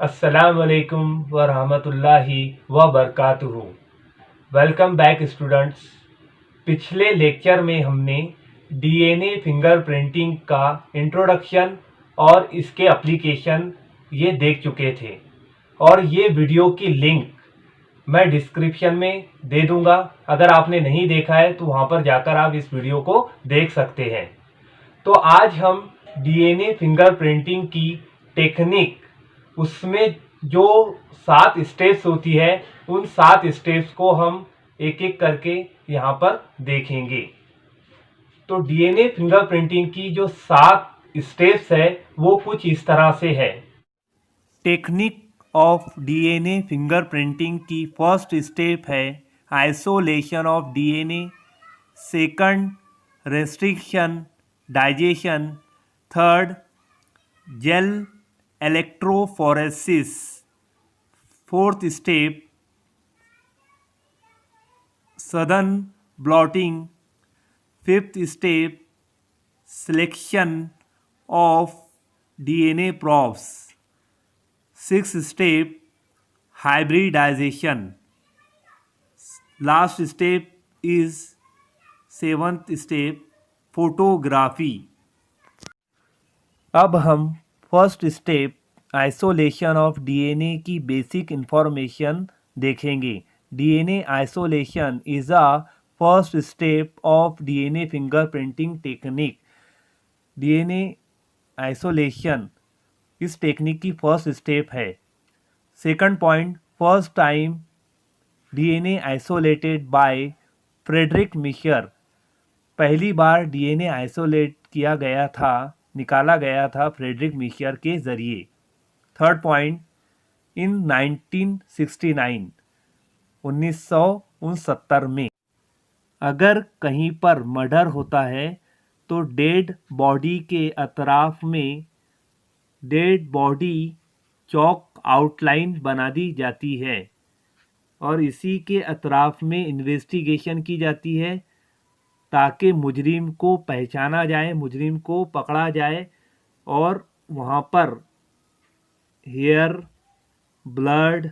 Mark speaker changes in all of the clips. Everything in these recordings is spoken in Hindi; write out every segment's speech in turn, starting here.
Speaker 1: अस्सलाम वालेकुम व रहमतुल्लाहि व बरकातुहू। Welcome back students. पिछले लेक्चर में हमने डीएनए फिंगरप्रिंटिंग का इंट्रोडक्शन और इसके एप्लीकेशन ये देख चुके थे और ये वीडियो की लिंक मैं डिस्क्रिप्शन में दे दूंगा। अगर आपने नहीं देखा है तो वहाँ पर जाकर आप इस वीडियो को देख सकते हैं। तो आज हम डीएनए फिंगरप्रिंटिंग की टेक्निक, उसमें जो 7 स्टेप्स होती है, उन 7 स्टेप्स को हम एक एक करके यहाँ पर देखेंगे। तो डीएनए फिंगरप्रिंटिंग की जो 7 स्टेप्स है वो कुछ इस तरह से है। टेक्निक ऑफ डीएनए फिंगरप्रिंटिंग की फर्स्ट स्टेप है isolation of DNA, second restriction digestion, third gel electrophoresis, fourth step Southern blotting, fifth step selection of DNA probes, sixth step hybridization, last step is seventh step photography. अब हम first step isolation of DNA की बेसिक इंफॉर्मेशन देखेंगे। DNA isolation is a first step of DNA fingerprinting technique. DNA isolation इस टेक्निक की फर्स्ट स्टेप है। Second point, first time DNA isolated by Friedrich Miescher. पहली बार डीएनए आइसोलेट किया गया था, निकाला गया था फ्रेडरिक मिशर के जरिए। थर्ड पॉइंट, इन 1969 1969 में अगर कहीं पर मर्डर होता है तो डेड बॉडी के अतराफ में डेड बॉडी चौक आउटलाइन बना दी जाती है और इसी के अतराफ में इन्वेस्टिगेशन की जाती है ताकि मुजरिम को पहचाना जाए, मुजरिम को पकड़ा जाए और वहाँ पर हेयर, ब्लड,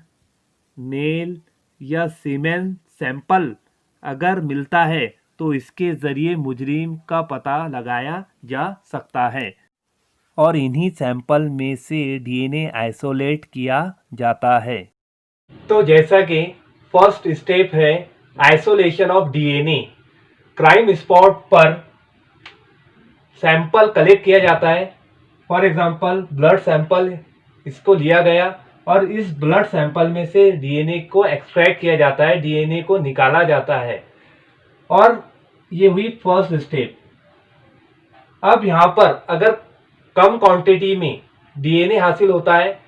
Speaker 1: नेल या सीमेन सैंपल अगर मिलता है तो इसके ज़रिए मुजरिम का पता लगाया जा सकता है और इन्हीं सैंपल में से डीएनए आइसोलेट किया जाता है। तो जैसा कि फर्स्ट स्टेप है isolation of DNA. Crime spot पर सैंपल कलेक्ट किया जाता है। फॉर एग्जांपल ब्लड सैंपल इसको लिया गया और इस ब्लड सैंपल में से डीएनए को एक्सट्रैक्ट किया जाता है, डीएनए को निकाला जाता है और ये हुई फर्स्ट स्टेप। अब यहाँ पर अगर कम क्वांटिटी में डीएनए हासिल होता है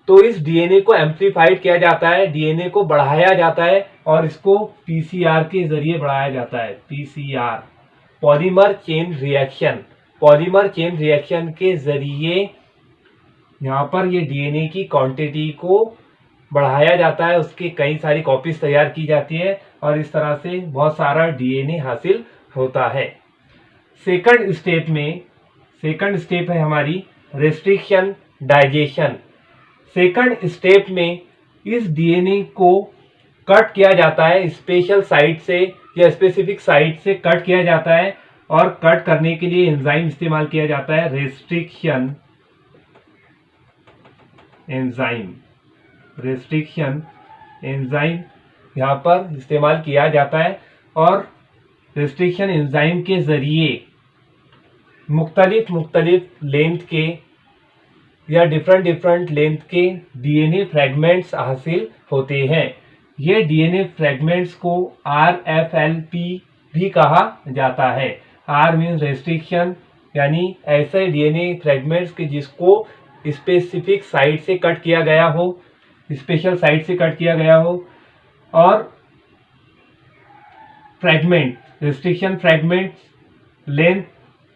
Speaker 1: तो इस डीएनए को एम्प्लीफाइड किया जाता है, डीएनए को बढ़ाया जाता है और इसको पीसीआर के जरिए बढ़ाया जाता है। PCR, polymer chain reaction, polymer chain reaction के जरिए यहाँ पर ये डीएनए की क्वांटिटी को बढ़ाया जाता है, उसकी कई सारी कॉपीज तैयार की जाती है और इस तरह से बहुत सारा डीएनए हासिल होता है। सेकंड स्टेप है हमारी रेस्ट्रिक्शन डाइजेशन। सेकंड स्टेप में इस डीएनए को कट किया जाता है, स्पेशल साइट से या स्पेसिफिक साइट से कट किया जाता है और कट करने के लिए एंजाइम इस्तेमाल किया जाता है, रेस्ट्रिक्शन एंजाइम यहाँ पर इस्तेमाल किया जाता है और रेस्ट्रिक्शन एंजाइम के जरिए मुख्तलिफ लेंथ के या डिफरेंट लेंथ के डीएनए फ्रैगमेंट्स हासिल होते हैं। ये डीएनए फ्रैगमेंट्स को RFLP भी कहा जाता है। R मीन्स रेस्ट्रिक्शन, यानी ऐसे डीएनए फ्रैगमेंट्स के जिसको स्पेसिफिक साइट से कट किया गया हो, स्पेशल साइट से कट किया गया हो, और फ्रैगमेंट, रेस्ट्रिक्शन फ्रैगमेंट, लेंथ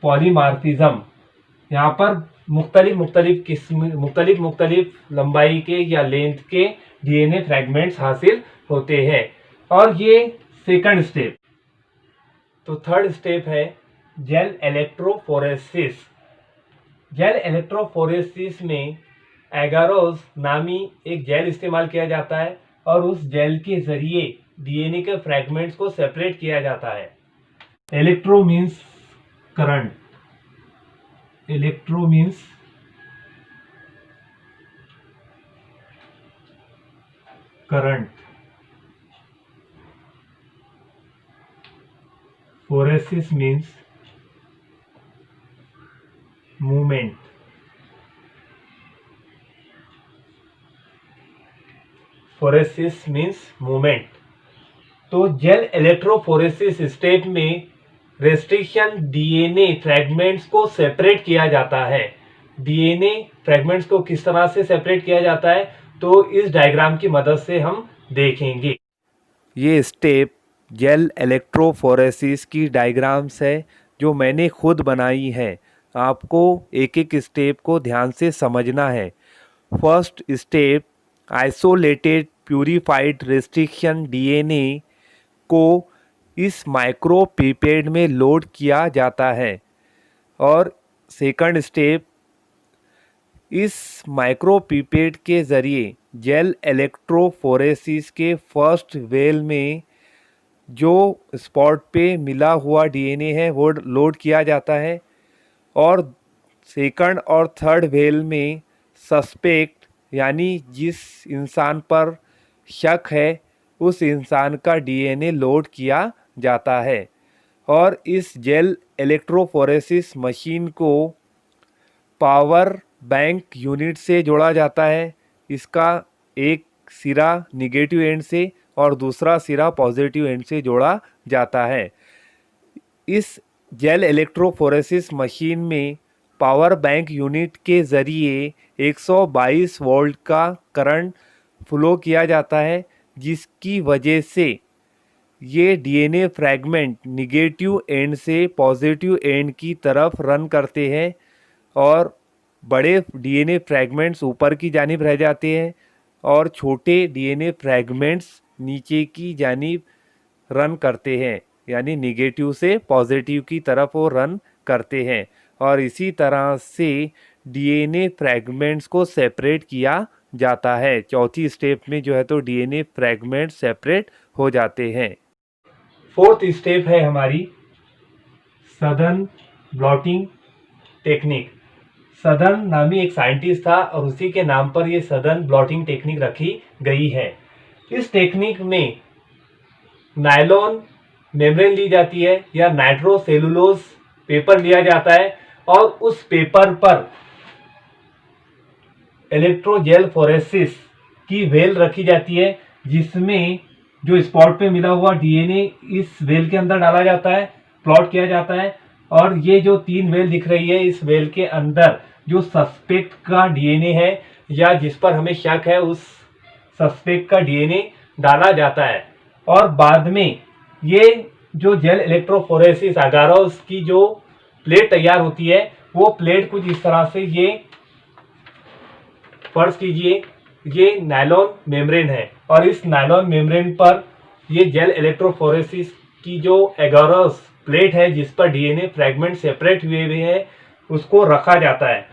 Speaker 1: पॉलीमार्फिज्म, यहाँ पर मुख्तलिफ लंबाई के या लेंथ के डीएनए फ्रैगमेंट्स हासिल होते हैं और ये सेकंड स्टेप। तो थर्ड स्टेप है जेल इलेक्ट्रोफोरेसिस। जेल इलेक्ट्रोफोरेसिस में एगारोस नामी एक जेल इस्तेमाल किया जाता है और उस जेल के जरिए डीएनए के फ्रैगमेंट्स को सेपरेट किया जाता है। Electro means current, electro means current, phoresis means movement, phoresis means movement. तो जेल इलेक्ट्रोफोरेसिस स्टेप में रेस्ट्रिक्शन डीएनए फ्रैगमेंट्स को सेपरेट किया जाता है। डीएनए फ्रैगमेंट्स को किस तरह से सेपरेट किया जाता है तो इस डायग्राम की मदद से हम देखेंगे।
Speaker 2: ये स्टेप जेल इलेक्ट्रोफोरेसिस की डायग्राम्स है जो मैंने खुद बनाई है। आपको एक एक स्टेप को ध्यान से समझना है। First step, isolated purified restriction DNA को इस माइक्रोपिपेड में लोड किया जाता है। और सेकंड स्टेप, इस माइक्रोपिपेड के ज़रिए जेल इलेक्ट्रोफोरेसिस के फर्स्ट वेल में जो स्पॉट पे मिला हुआ डीएनए है वो लोड किया जाता है। और सेकंड और थर्ड वेल में सस्पेक्ट यानी जिस इंसान पर शक है उस इंसान का डीएनए लोड किया जाता है। और इस जेल इलेक्ट्रोफोरेसिस मशीन को पावर बैंक यूनिट से जोड़ा जाता है। इसका एक सिरा निगेटिव एंड से और दूसरा सिरा पॉजिटिव एंड से जोड़ा जाता है। इस जेल इलेक्ट्रोफोरेसिस मशीन में पावर बैंक यूनिट के ज़रिए 122 वोल्ट का करंट फ्लो किया जाता है, जिसकी वजह से ये डीएनए फ्रैगमेंट निगेटिव एंड से पॉजिटिव एंड की तरफ रन करते हैं और बड़े डीएनए फ्रैगमेंट्स ऊपर की जानिब रह जाते हैं और छोटे डीएनए फ्रैगमेंट्स नीचे की जानिब रन करते हैं, यानी निगेटिव से पॉजिटिव की तरफ वो रन करते हैं। और इसी तरह से डीएनए फ्रैगमेंट्स को सेपरेट किया जाता है। चौथी स्टेप में जो है तो डीएनए फ्रैगमेंट सेपरेट हो जाते हैं।
Speaker 1: फोर्थ स्टेप है हमारी सदर्न ब्लॉटिंग टेक्निक। सदर्न नामी एक साइंटिस्ट था और उसी के नाम पर ये सदर्न ब्लॉटिंग टेक्निक रखी गई है। इस टेक्निक में नायलॉन मेम्ब्रेन ली जाती है या नाइट्रोसेलुलोज पेपर लिया जाता है और उस पेपर पर इलेक्ट्रोजेल फोरेसिस की वेल रखी जाती है, जिसमें जो स्पॉट पे मिला हुआ डीएनए इस वेल के अंदर डाला जाता है, प्लॉट किया जाता है। और ये जो 3 वेल दिख रही है, इस वेल के अंदर जो सस्पेक्ट का डीएनए है या जिस पर हमें शक है उस सस्पेक्ट का डीएनए डाला जाता है। और बाद में ये जो जेल इलेक्ट्रोफोरेसिस अगारोस की जो प्लेट तैयार होती है वो प्लेट कुछ इस तरह से, ये फर्ज कीजिए ये नायलॉन मेम्ब्रेन है और इस नायलॉन मेम्ब्रेन पर ये जेल इलेक्ट्रोफोरेसिस की जो एगारोस प्लेट है जिस पर डीएनए फ्रैगमेंट सेपरेट हुए हुए हैं उसको रखा जाता है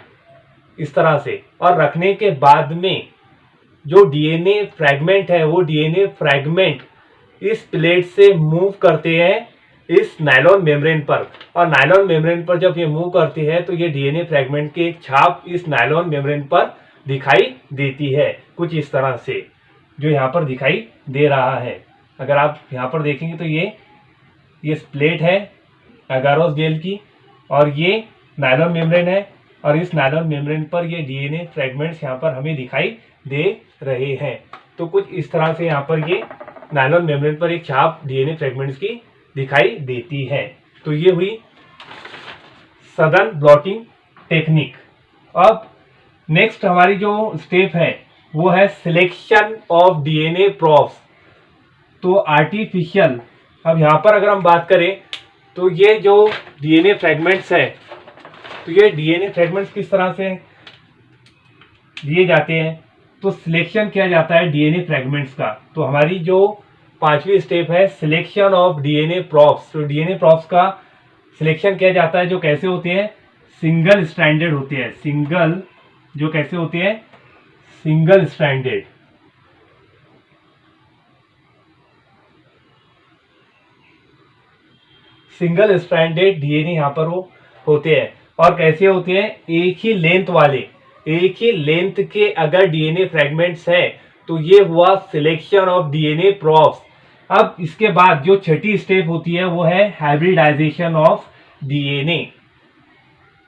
Speaker 1: इस तरह से। और रखने के बाद में जो डीएनए फ्रैगमेंट है वो डीएनए फ्रैगमेंट इस प्लेट से मूव करते हैं इस नायलॉन मेम्ब्रेन पर। और नायलॉन मेम्ब्रेन पर जब ये मूव करती है तो ये डीएनए फ्रैगमेंट की एक छाप इस नायलॉन मेम्ब्रेन पर दिखाई देती है, कुछ इस तरह से जो यहाँ पर दिखाई दे रहा है। अगर आप यहाँ पर देखेंगे तो ये प्लेट है एगारोस जेल की और ये नायलॉन मेम्ब्रेन है और इस नायलॉन मेम्ब्रेन पर ये डीएनए फ्रैगमेंट्स यहाँ पर हमें दिखाई दे रहे हैं। तो कुछ इस तरह से यहाँ पर ये नायलॉन मेम्ब्रेन पर एक छाप डीएनए फ्रैगमेंट्स की दिखाई देती है। तो ये हुई सदर्न ब्लॉटिंग टेक्निक। अब नेक्स्ट हमारी जो स्टेप है वो है सिलेक्शन ऑफ डीएनए प्रोब्स। तो आर्टिफिशियल, अब यहाँ पर अगर हम बात करें तो ये जो डीएनए फ्रैगमेंट्स है तो ये डीएनए फ्रैगमेंट्स किस तरह से लिए जाते हैं तो सिलेक्शन किया जाता है डीएनए फ्रैगमेंट्स का। तो हमारी जो 5वीं स्टेप है सिलेक्शन ऑफ डीएनए प्रोब्स। तो डीएनए प्रोब्स का सिलेक्शन किया जाता है जो कैसे होते हैं, सिंगल स्ट्रैंडेड होते हैं। सिंगल जो कैसे होते हैं, single stranded. Single stranded DNA यहाँ पर वो होते हैं। और कैसे होते हैं? एक ही लेंथ वाले, एक ही लेंथ के अगर डीएनए फ्रेगमेंट्स है तो ये हुआ सिलेक्शन ऑफ डीएनए प्रोब्स। अब इसके बाद जो छठी स्टेप होती है वो है हाइब्रिडाइजेशन ऑफ डीएनए।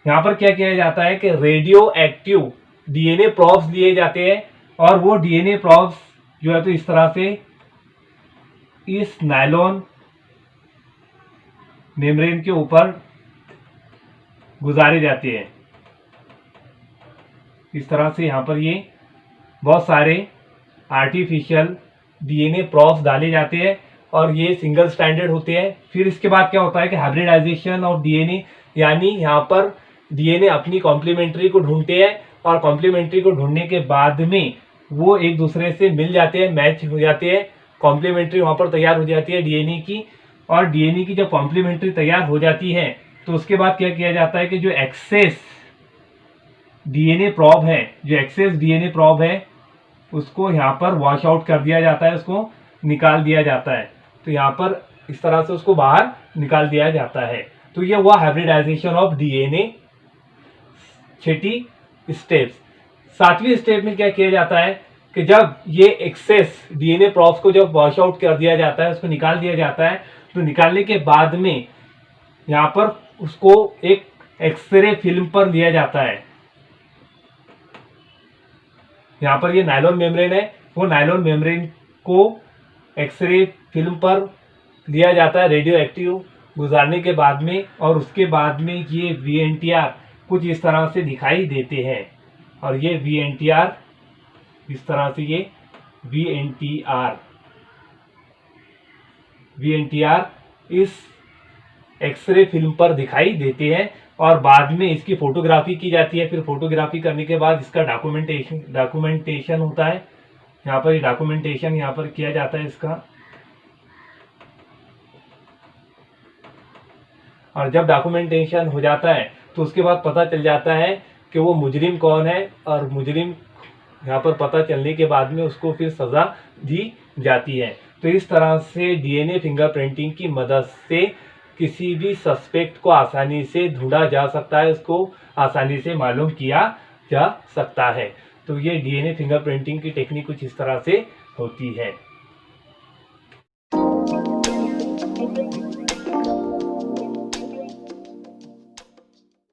Speaker 1: यहाँ पर क्या किया जाता है कि रेडियो एक्टिव डीएनए प्रोब्स लिए जाते हैं और वो डीएनए प्रोब्स जो है तो इस तरह से इस नायलॉन मेम्ब्रेन के ऊपर गुजारे जाते हैं। इस तरह से यहाँ पर ये बहुत सारे आर्टिफिशियल डीएनए प्रोब्स डाले जाते हैं और ये सिंगल स्टैंडर्ड होते हैं। फिर इसके बाद क्या होता है कि हाइब्रिडाइजेशन ऑफ डीएनए, यानी यहाँ पर डीएनए अपनी कॉम्प्लीमेंट्री को ढूंढते हैं और कॉम्प्लीमेंट्री को ढूंढने के बाद में वो एक दूसरे से मिल जाते हैं, मैच हो जाते हैं, कॉम्प्लीमेंट्री वहाँ पर तैयार हो जाती है डीएनए की। और डीएनए की जब कॉम्प्लीमेंट्री तैयार हो जाती है तो उसके बाद क्या किया जाता है कि जो एक्सेस डीएनए प्रॉब है, जो एक्सेस डीएनए प्रॉब है उसको यहाँ पर वॉश आउट कर दिया जाता है, उसको निकाल दिया जाता है। तो यहाँ पर इस तरह से उसको बाहर निकाल दिया जाता है। तो ये हुआ hybridisation of DNA, Chhathi steps. सातवीं स्टेप में क्या किया जाता है कि जब ये एक्सेस डीएनए प्रॉब्स को जब वॉश आउट कर दिया जाता है, उसको निकाल दिया जाता है, तो निकालने के बाद में यहाँ पर उसको एक एक्सरे फिल्म पर लिया जाता है। यहाँ पर ये नायलॉन मेम्ब्रेन है, वो नायलॉन मेम्ब्रेन को एक्सरे फिल्म पर लिया जाता है रेडियो एक्टिव गुजारने के बाद में, और उसके बाद में ये VNTR कुछ इस तरह से दिखाई देते हैं। और ये VNTR इस तरह से ये VNTR इस एक्सरे फिल्म पर दिखाई देते हैं और बाद में इसकी फोटोग्राफी की जाती है। फिर फोटोग्राफी करने के बाद इसका डॉक्यूमेंटेशन होता है। यहाँ पर डॉक्यूमेंटेशन यहाँ पर किया जाता है इसका। और जब डॉक्यूमेंटेशन हो जाता है तो उसके बाद पता चल जाता है कि वो मुजरिम कौन है, और मुजरिम यहाँ पर पता चलने के बाद में उसको फिर सजा दी जाती है। तो इस तरह से डीएनए फिंगरप्रिंटिंग की मदद से किसी भी सस्पेक्ट को आसानी से ढूंढा जा सकता है, उसको आसानी से मालूम किया जा सकता है। तो ये डीएनए फिंगरप्रिंटिंग की टेक्निक कुछ इस तरह से होती है।